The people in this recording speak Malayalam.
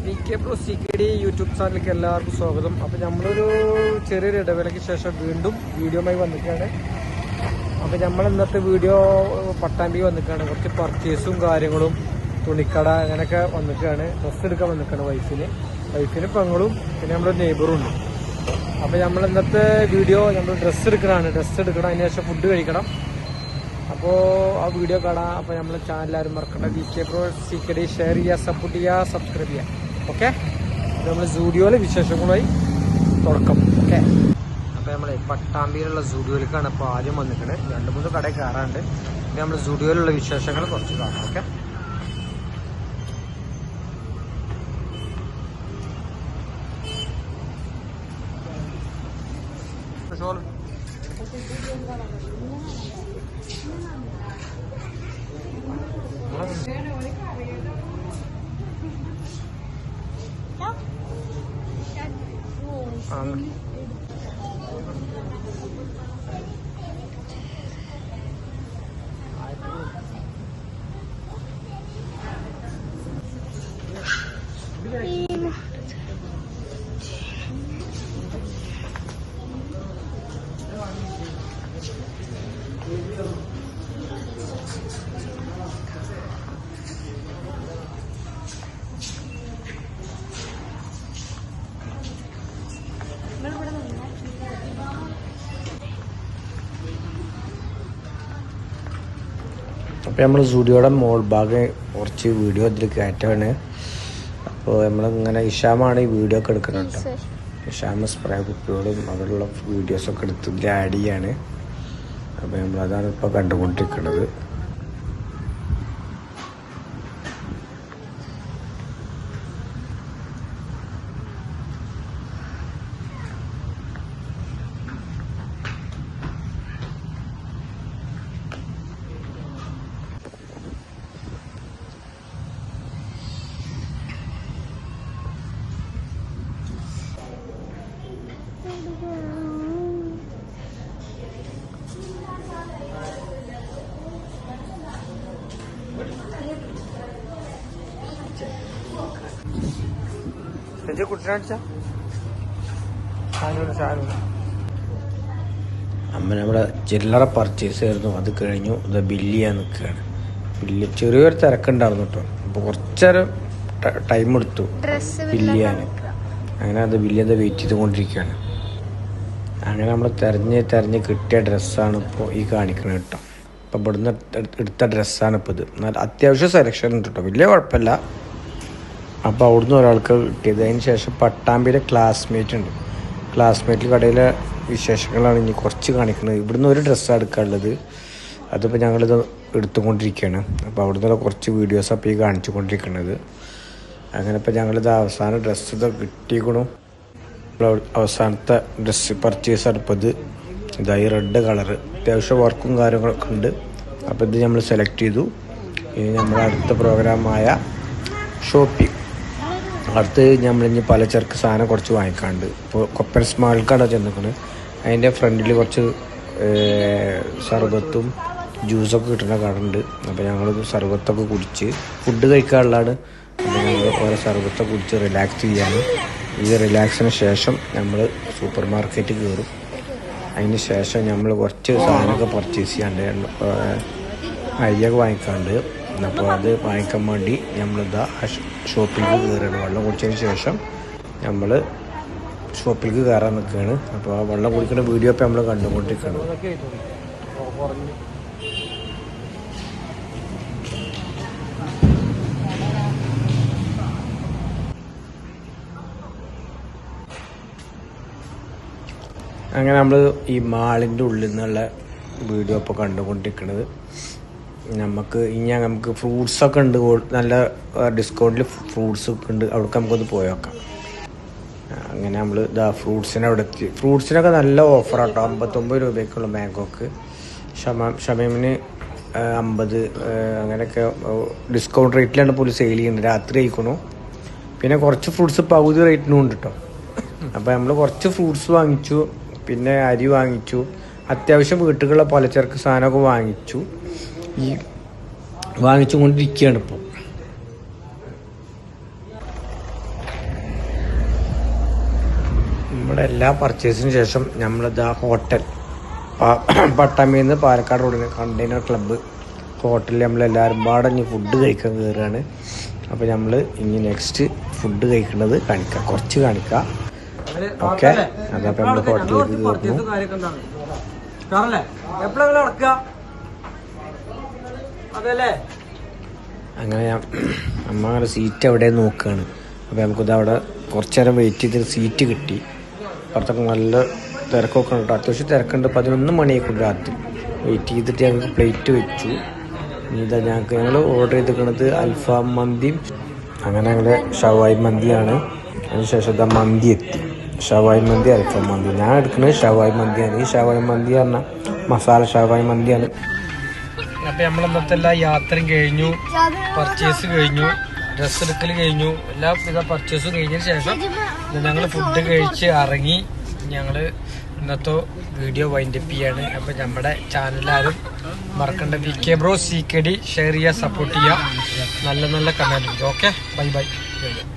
VK Pro CKD യൂട്യൂബ് ചാനലിലേക്ക് എല്ലാവർക്കും സ്വാഗതം. അപ്പോൾ നമ്മളൊരു ചെറിയൊരു ഇടവേളയ്ക്ക് ശേഷം വീണ്ടും വീഡിയോയുമായി വന്നിട്ടാണ്. അപ്പോൾ നമ്മൾ ഇന്നത്തെ വീഡിയോ പട്ടാമ്പി വന്നിട്ടാണ്. കുറച്ച് പർച്ചേസും കാര്യങ്ങളും തുണിക്കട അങ്ങനെയൊക്കെ വന്നിട്ടാണ്. ഡ്രസ്സ് എടുക്കാൻ വന്നിട്ടാണ് വൈഫിന് പെങ്ങളും പിന്നെ നമ്മുടെ നെയ്ബറും ഉണ്ട്. അപ്പോൾ നമ്മൾ ഇന്നത്തെ വീഡിയോ നമ്മൾ ഡ്രസ്സ് എടുക്കണം. അതിന് ശേഷം ഫുഡ് കഴിക്കണം. അപ്പോൾ ആ വീഡിയോ കാണാം. അപ്പോൾ നമ്മളെ ചാനലാരും മറക്കണ്ട. VK Pro CKD ഷെയർ ചെയ്യുക, സപ്പോർട്ട് ചെയ്യുക, സബ്സ്ക്രൈബ് ചെയ്യുക. ഓക്കെ, നമ്മൾ സൂഡിയോയിലെ വിശേഷങ്ങളുമായി തുടക്കം. ഓക്കെ, അപ്പോൾ നമ്മൾ പട്ടാമ്പിയിലുള്ള സൂഡിയോയിലേക്കാണ് ഇപ്പോൾ ആദ്യം വന്നിട്ടുണ്ട്. 2-3 കടയിൽ കയറാണ്ട്. പിന്നെ നമ്മൾ സൂഡിയോയിലുള്ള വിശേഷങ്ങൾ കുറച്ച് കാണാം. ഓക്കെ, അപ്പോൾ നമ്മൾ സ്റ്റുഡിയോയുടെ മോൾ ഭാഗം കുറച്ച് വീഡിയോ ഇതിൽ കയറ്റാണ്. അപ്പോൾ നമ്മളിങ്ങനെ ഇഷാമാണ് ഈ വീഡിയോ ഒക്കെ എടുക്കുന്നത് കേട്ടോ. ഇഷാമ സ്പ്രേ കുപ്പിയോടും അതിലുള്ള വീഡിയോസൊക്കെ എടുത്ത് ഇതിൽ ആഡ് ചെയ്യാണ്. അപ്പോൾ നമ്മളതാണ് ഇപ്പോൾ കണ്ടുകൊണ്ടിരിക്കുന്നത്. അമ്മ നമ്മളെ ചില്ലറ പർച്ചേസ് ആയിരുന്നു. അത് കഴിഞ്ഞു. ഇത് ബില്ല് ചെയ്യാൻ നിൽക്കുകയാണ്. ബില്ല് ചെറിയൊരു തിരക്കുണ്ടായിരുന്നു കേട്ടോ. അപ്പോൾ കുറച്ചേരം ടൈം എടുത്തു ബില്ല് ചെയ്യാൻ. അങ്ങനെ അത് ബില്ല് ചെയ്ത് വെയിറ്റ് ചെയ്തുകൊണ്ടിരിക്കുകയാണ്. അങ്ങനെ നമ്മൾ തിരഞ്ഞ് കിട്ടിയ ഡ്രസ്സാണ് ഇപ്പോൾ ഈ കാണിക്കുന്നത് കേട്ടോ. അപ്പോൾ ഇവിടുന്ന് എടുത്ത ഡ്രസ്സാണ് ഇപ്പോൾ ഇത്. എന്നാൽ അത്യാവശ്യം സെലക്ഷൻ ഉണ്ട് കേട്ടോ, വലിയ കുഴപ്പമില്ല. അപ്പോൾ അവിടുന്ന് ഒരാൾക്ക് കിട്ടിയത്. അതിന് ശേഷം പട്ടാമ്പിയിലെ ക്ലാസ്മേറ്റ് ഉണ്ട്. ക്ലാസ്മേറ്റിൽ കടയിലെ വിശേഷങ്ങളാണ് ഇനി കുറച്ച് കാണിക്കുന്നത്. ഇവിടുന്ന് ഒരു ഡ്രസ്സാണ് എടുക്കാനുള്ളത്. അതിപ്പോൾ ഞങ്ങളിത് എടുത്തുകൊണ്ടിരിക്കുകയാണ്. അപ്പോൾ അവിടുന്ന് കുറച്ച് വീഡിയോസ് അപ്പോൾ ഈ കാണിച്ചുകൊണ്ടിരിക്കുന്നത്. അങ്ങനെ ഇപ്പോൾ ഞങ്ങളിത് അവസാന ഡ്രസ്സ് ഇത് കിട്ടിക്കണു. അവസാനത്തെ ഡ്രസ്സ് പർച്ചേസ് അടുപ്പത് ഇതായി റെഡ് കളറ്. അത്യാവശ്യം വർക്കും കാര്യങ്ങളൊക്കെ ഉണ്ട്. അപ്പോൾ ഇത് നമ്മൾ സെലക്ട് ചെയ്തു. ഇനി നമ്മുടെ അടുത്ത പ്രോഗ്രാമായ ഷോപ്പിംഗ്. അടുത്ത് നമ്മളിനി പലചരക്ക് സാധനം കുറച്ച് വാങ്ങിക്കാണ്ട്. ഇപ്പോൾ കൊപ്പൻ സ്മാൾ കട ചെന്നിരിക്കുന്നത്. അതിൻ്റെ ഫ്രണ്ടിൽ കുറച്ച് സർബത്തും ജ്യൂസൊക്കെ കിട്ടുന്ന കട ഉണ്ട്. അപ്പോൾ ഞങ്ങൾ സർബത്തൊക്കെ കുടിച്ച് ഫുഡ് കഴിക്കാനുള്ളതാണ്. അപ്പോൾ ഞങ്ങൾ ഓരോ സർബത്തൊക്കെ കുടിച്ച് റിലാക്സ് ചെയ്യാണ്. ഈ റിലാക്സിന് ശേഷം നമ്മൾ സൂപ്പർ മാർക്കറ്റിൽ കയറും. അതിന് ശേഷം നമ്മൾ കുറച്ച് സാധനമൊക്കെ പർച്ചേസ് ചെയ്യാണ്ട് അരിയൊക്കെ വാങ്ങിക്കാണ്ട്. അപ്പോൾ അത് വാങ്ങിക്കാൻ വേണ്ടി നമ്മളിതാ ഷോപ്പിലേക്ക് കയറുകയാണ്. വെള്ളം കുടിച്ചതിന് ശേഷം നമ്മൾ ഷോപ്പിലേക്ക് കയറാൻ നിൽക്കുകയാണ്. അപ്പോൾ ആ വെള്ളം കുടിക്കുന്ന വീഡിയോ ഇപ്പോൾ നമ്മൾ കണ്ടുകൊണ്ടിരിക്കുകയാണ്. അങ്ങനെ നമ്മൾ ഈ മാളിൻ്റെ ഉള്ളിൽ നിന്നുള്ള വീഡിയോ ഇപ്പോൾ കണ്ടുകൊണ്ടിരിക്കുന്നത്. നമുക്ക് ഫ്രൂട്ട്സൊക്കെ ഉണ്ട്. നല്ല ഡിസ്കൗണ്ടിൽ ഫ്രൂട്ട്സൊക്കെ ഉണ്ട്. അവിടേക്ക് നമുക്കൊന്ന് പോയി നോക്കാം. അങ്ങനെ നമ്മൾ ഇതാ ഫ്രൂട്ട്സിനെ അവിടെ എത്തി. ഫ്രൂട്ട്സിനൊക്കെ നല്ല ഓഫറാട്ടോ. 59 രൂപയ്ക്കുള്ള മാംഗോക്ക്. ഷമീമിന് 50. അങ്ങനെയൊക്കെ ഡിസ്കൗണ്ട് റേറ്റിലാണ് പോലും സെയിൽ ചെയ്യുന്നത്. രാത്രി കഴിക്കണു. പിന്നെ കുറച്ച് ഫ്രൂട്ട്സ് പകുതി റേറ്റിനും ഉണ്ട് കേട്ടോ. അപ്പോൾ നമ്മൾ കുറച്ച് ഫ്രൂട്ട്സ് വാങ്ങിച്ചു. പിന്നെ അരി വാങ്ങിച്ചു. അത്യാവശ്യം വീട്ടുകളുടെ പലചരക്ക് സാധനമൊക്കെ വാങ്ങിച്ചു. ഈ വാങ്ങിച്ചുകൊണ്ടിരിക്കുകയാണ് ഇപ്പോൾ. നമ്മളെ എല്ലാ പർച്ചേസിന് ശേഷം നമ്മളിത് ആ ഹോട്ടൽ പട്ടാമ്പിയിൽ നിന്ന് പാലക്കാട് റോഡിന് കണ്ടെയ്നർ ക്ലബ്ബ് ഹോട്ടലിൽ നമ്മളെല്ലാവരും പാടെ ഇനി ഫുഡ് കഴിക്കാൻ കയറുകയാണ്. അപ്പോൾ നമ്മൾ ഇനി നെക്സ്റ്റ് ഫുഡ് കഴിക്കുന്നത് കാണിക്കാം, കുറച്ച് കാണിക്കാം. ഓക്കെ, അതപ്പോൾ നമ്മൾ ഹോട്ടലിലേക്ക് കയറുന്നു. അങ്ങനെ അമ്മ അങ്ങനെ സീറ്റ് എവിടെ നോക്കുകയാണ്. അപ്പോൾ നമുക്കിത് അവിടെ കുറച്ച് നേരം വെയിറ്റ് ചെയ്ത് സീറ്റ് കിട്ടി. പുറത്തൊക്കെ നല്ല തിരക്കൊക്കെ ഉണ്ട്, അത്യാവശ്യം തിരക്കുണ്ട്. 11 മണിയൊക്കെ രാത്രി വെയിറ്റ് ചെയ്തിട്ട് ഞങ്ങൾക്ക് പ്ലേറ്റ് വെച്ചു. ഇതാ ഞങ്ങൾ ഓർഡർ ചെയ്തിരിക്കുന്നത് അൽഫാം മന്തിയും അങ്ങനെ ഞങ്ങളുടെ ഷവായി മന്തിയാണ്. അതിനുശേഷം ഇതാ മന്തി എത്തി, ഷവായി മന്തി അൽഫാം മന്തി. ഞാൻ എടുക്കുന്നത് ഷവായി മന്തിയാണ്. ഈ ഷവായി മന്തി പറഞ്ഞാൽ മസാല ഷവായി മന്തിയാണ്. അപ്പം നമ്മളന്നത്തെ എല്ലാ യാത്രയും കഴിഞ്ഞു, പർച്ചേസ് കഴിഞ്ഞു, ഡ്രസ്സ് എടുക്കൽ കഴിഞ്ഞു, എല്ലാവിധ പർച്ചേസും കഴിഞ്ഞതിന് ശേഷം ഞങ്ങൾ ഫുഡ് കഴിച്ച് ഇറങ്ങി. ഞങ്ങൾ ഇന്നത്തെ വീഡിയോ വൈൻഡപ്പ് ചെയ്യാണ്. അപ്പം നമ്മുടെ ചാനലാരും മറക്കണ്ട, VK Bros CKD ഷെയർ ചെയ്യുക, സപ്പോർട്ട് ചെയ്യുക, നല്ല നല്ല കമൻറ്റ്. Okay, bye bye.